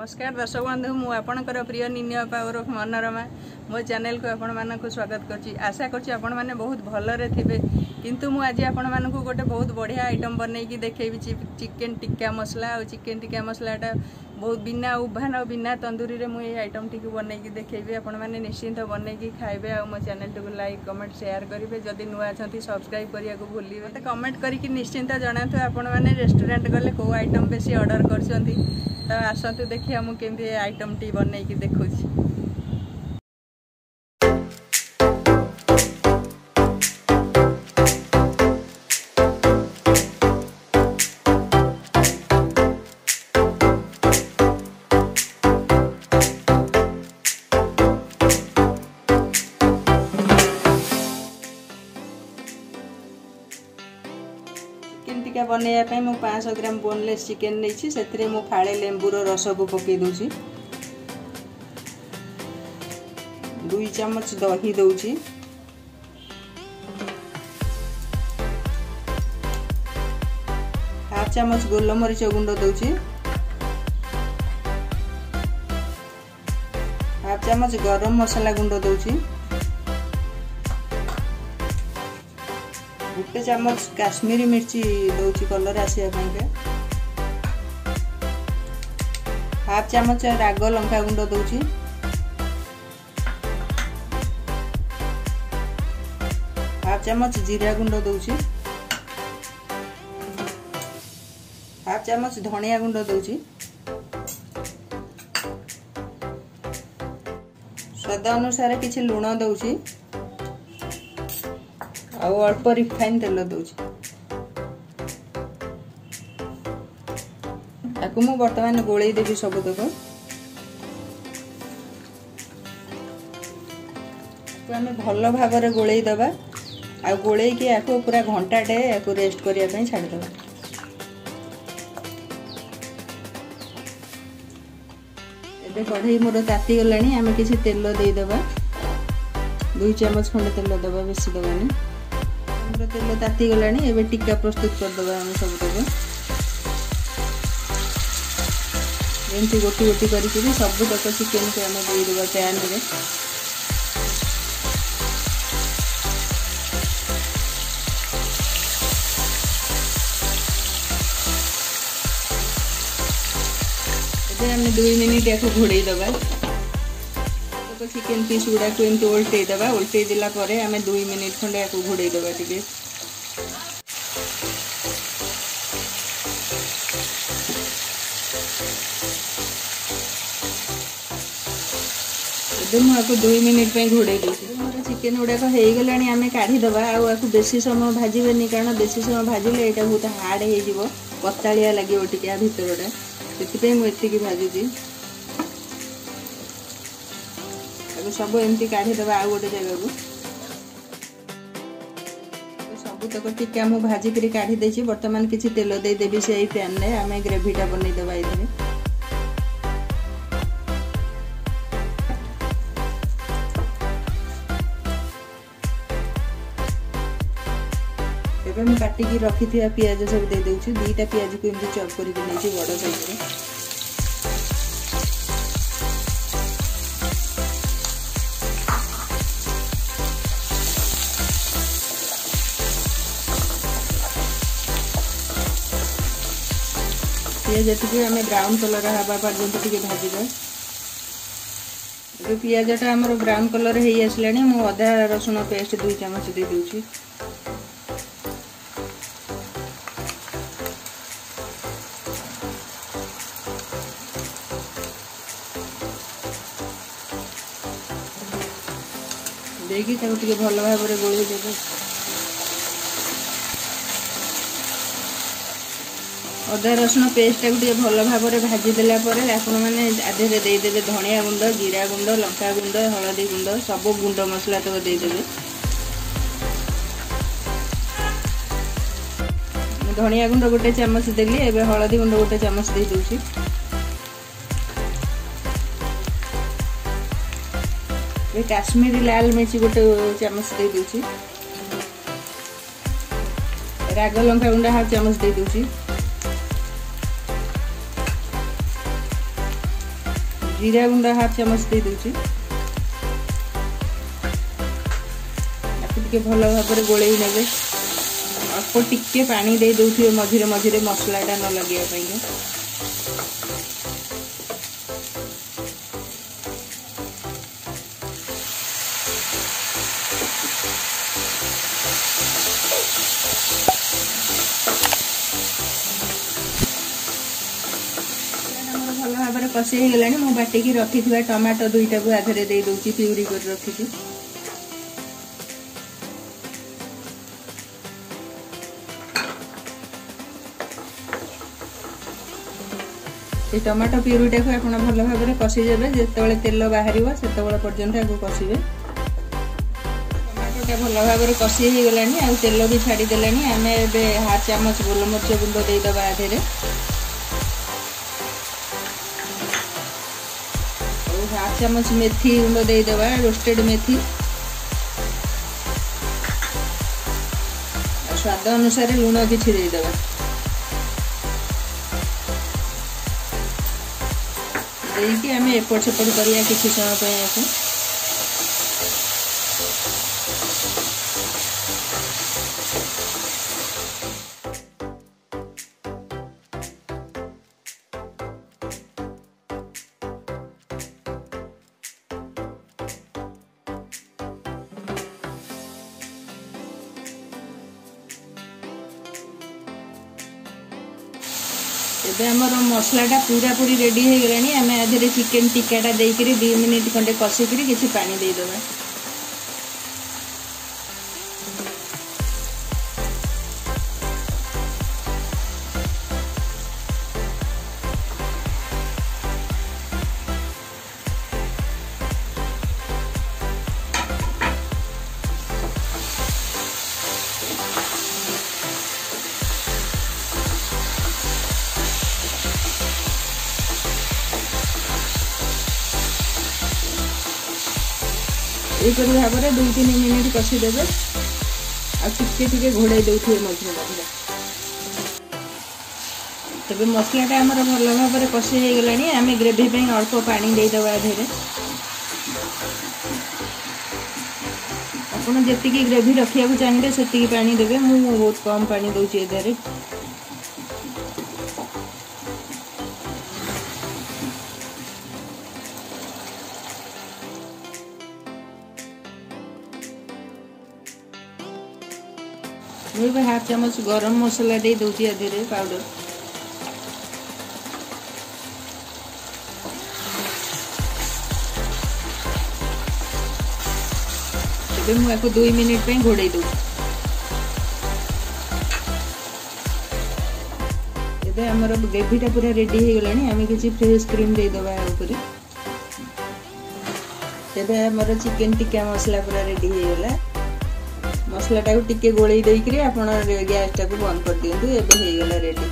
नमस्कार दर्शक बंधु मु आपणकर प्रिय निनी आपा और मनोरमा मो चैनल को आपण मानक स्वागत करची। आशा करची आपण माने बहुत भलरे थिबे। किंतु मु आज आपण मानक गोटे बहुत बढ़िया आइटम बनै की देखेबी चिकन टिक्का मसला। और चिकन टिक्का मसलाटा बहुत बिना उभान और बिना तंदूरी रे मु ये आइटम टी बनै की देखेबी। आपण माने निश्चिंत बनै की खाइबे और मो चैनल टी को लाइक कमेंट शेयर करिवे। जदि नुआ छथि सब्सक्राइब करिया को भूलिबे। मते कमेंट करी कि निश्चिंत जणातु आपण माने रेस्टोरेंट गले को आइटम बेसी ऑर्डर करछंती। तो आसतु देखिए मु केमती आइटम टी बनै की देखौछि। चिकन टिक्का बनैया मु 500 ग्राम बोनलेस चिकन नहीं से मु फाड़े लेंबूर रस को पकई दूची। 2 चम्मच दही दूची। हाफ चम्मच गोलमरीच गुंड दूची। हाफ चम्मच गरम मसाला गुंड दूची। 1 चम्मच काश्मीरी मिर्ची दौची कलर आसिया पाइके। हाफ चम्मच राग लंका गुंड दौची। हाफ चम्मच जीरा गुंड दौची। हाफ चम्मच धनिया गुंड दौची। स्वाद अनुसार किछि लूण दौची। आ अल्प रिफाइन तेल दूची। ताकू मु बर्तमान गोलई देवी सबुतक। आम भल भाव में गोलई दबा। आ गोलई की आको पूरा घंटाटे आको रेस्ट करिया पई छाड़ दबा। एबे कढ़ई मोर ताती गलानी। आम किसी तेल दे दबा। 2 चम्मच खंडे तेल दबा, बेसी दबानी। तेल ताती गलानी। एबे टिक्का प्रस्तुत कर दबा। हम सब तक एमती गोटी गोटी करी सब तक चिकन को आम दे देबा पैन रे। एबे हम 2 मिनिट याको घोड़े दबा। तो चिकन पीस गुड़ा को एमती उल्टे दबा। उल्टे दिला परे आमे 2 मिनिट खंडे याको घोड़े दबा टिके। मुझे 2 मिनिट घोड़े दूसरी मोर चिकेन गुड़ाक हो गलानी। आम काढ़ीदबा। आपको बेसी समय भाजबेनि कारण बेसी समय भाजिले यहाँ बहुत हार्ड हो पतालिया लगे टे भितरटा। से मुझे भाजुची सब एमती काढ़ीदबा आ गोटे जगह को। सबुतक टिक्का मु भाजिक काढ़ी देछि। बर्तमान किसी तेल दे देबी से पैन रे। आम ग्रेवीटा बनईदबा। ये मैं काटिकी रखी थी पियाज सब दे दूची। 2टा पियाज को एमती चॉप करके नहीं बड़ साइज रे। पियाज टी आम ब्राउन कलर हवा पर्यंत टी भाजवा। पियाजटा आमर ब्राउन कलर हो आसला। मु अदा रसुण पेस्ट 2 चम्मच दे दूची। देखिए भल भाव में गोली देवे। अदा रसुण पेस्ट भल भाव में भाजीदेला आपण मैंने आधे देदेवे धनिया गुंड, जीरा गुंड, लंका गुंड, हलदी गुंड सब गुंड मसला तक देदेवे। धनिया गुंड 1 चम्मच देली। एबे हलदी गुंड 1 चम्मच दे दूची। काश्मीरी लाल मिर्ची 1 चम्मच दे दूची। राग लंका गुंड 1/2 चम्मच दे दूची। जीरा गुंड हाफ चमच दे दूची टिके भल भाव गोले ने अल्प टिके पानी दे दौथिबे मझिरे मझिरे मसलाटा न लगे भल भाव कषे हो गला मु बाटिकी रखी टमाटो दुईटा को आधे दे दूची प्यूरी कर रखी ये टमाटो प्यूरीटा को आप भल भाव कषिदेवे जिते तेल बाहर से पर्यंत आपको कषिबे टमाटोटा भल भाव कषि हो गला आ तेल भी छाड़देला आम ए हाफ चामच गोलमरिच गुंड देदेबा आधे हाफ चामच मेथी गुंड देदेबा रोस्टेड मेथी स्वाद अनुसार लुण किछि देदेबा देकी आम एपट सेपट करिया किछि समय पे आको एमर मसलाटा पूरा पूरी रेडी हो गलानी आम आधे चिकेन टिक्काटा देकर 2 मिनिट खंडे कषिक किसी पानी देदेबा यहीपरि भाव में 2-3 मिनिट कषिदेवे आके घोड़ाई दे मझे मझे तबे मसलाटा आमर भल भाव में कषि हो गलानी आम ग्रेवी अल्प पानी देदेबा आधे आपड़ जी ग्रेवी रखा चाहिए से पानी देवे मु बहुत कम पानी दूसरी एधारे मुझे हाफ चामच गरम मसला दे दूची आधे पाउडर मुझे 2 मिनिट पे घोड़े दू आमर ग्रेवीटा पूरा रेडी हो गलानी आम किसी फ्रेश क्रीम देदेबा तेरे आमर चिकेन टिक्का मसला पूरा रेडी हो गला मसलाटा को टिके गोलई देकरी आपण गैस टाको बंद कर दियंतु एबे हो गला रेडी।